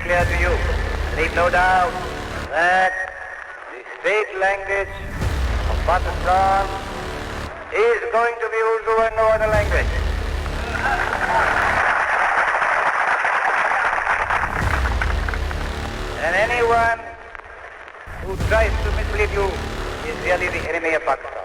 clear to you. Leave no doubt that the state language of Pakistan is going to be Urdu and no other language. And anyone who tries to mislead you is really the enemy of Pakistan.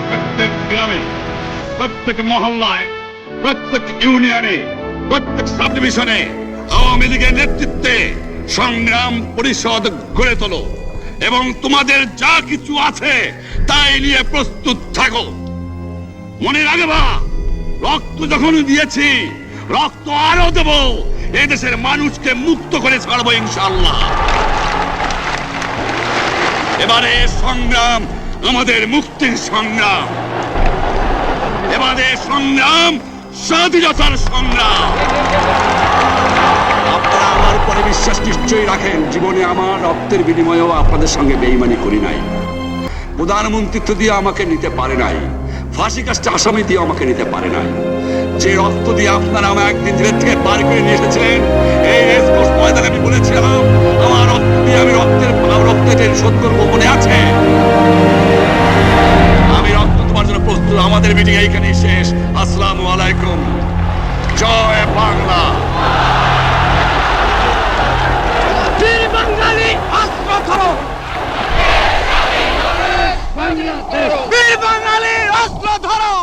প্রত্যেক গ্রামে, প্রত্যেক মহল্লায়, প্রত্যেক ইউনিয়নে, প্রত্যেক sub ডিভিশনে আওয়ামী লীগের নেতৃত্বে সংগ্রাম পরিষদ গড়ে তোলো এবং তোমাদের যা কিছু আছে তাই নিয়ে প্রস্তুত থাকো। মনে রাখবা, রক্ত যখন দিয়েছি, রক্ত আরো দেব। এই দেশের মানুষকে মুক্ত করে ছাড়বো ইনশাআল্লাহ। এবারে সংগ্রাম আমাদের মুক্তির সংগ্রাম, এবারে সংগ্রাম স্বাধীনতার সংগ্রাম। আপনারা আমার উপরে বিশ্বাস নিশ্চয়ই রাখেন। জীবনে আমার রক্তের বিনিময়েও আপনাদের সঙ্গে বেঈমানি করি নাই। প্রধানমন্ত্রিত্ব দিয়ে আমাকে নিতে পারে নাই, ফাঁসি কাস্টে আসামি দিয়ে আমাকে নিতে পারে নাই। যে রক্ত দিয়ে আপনারা আমাকে একদিন জেলের থেকে বার করে নিয়ে এসেছিলেন, এই রেসকোর্স ময়দানে আমি বলেছিলাম আমার রক্ত দিয়ে আমি রক্তের শোধ করবো, মনে আছে? আমি রক্ত তোমার জন্য প্রস্তুত। আমাদের মিটিং এইখানেই শেষ। আসসালামু আলাইকুম। জয় বাংলা। বীর বাঙালি অস্ত্র ধরো, বীর বাঙালি অস্ত্র ধরো।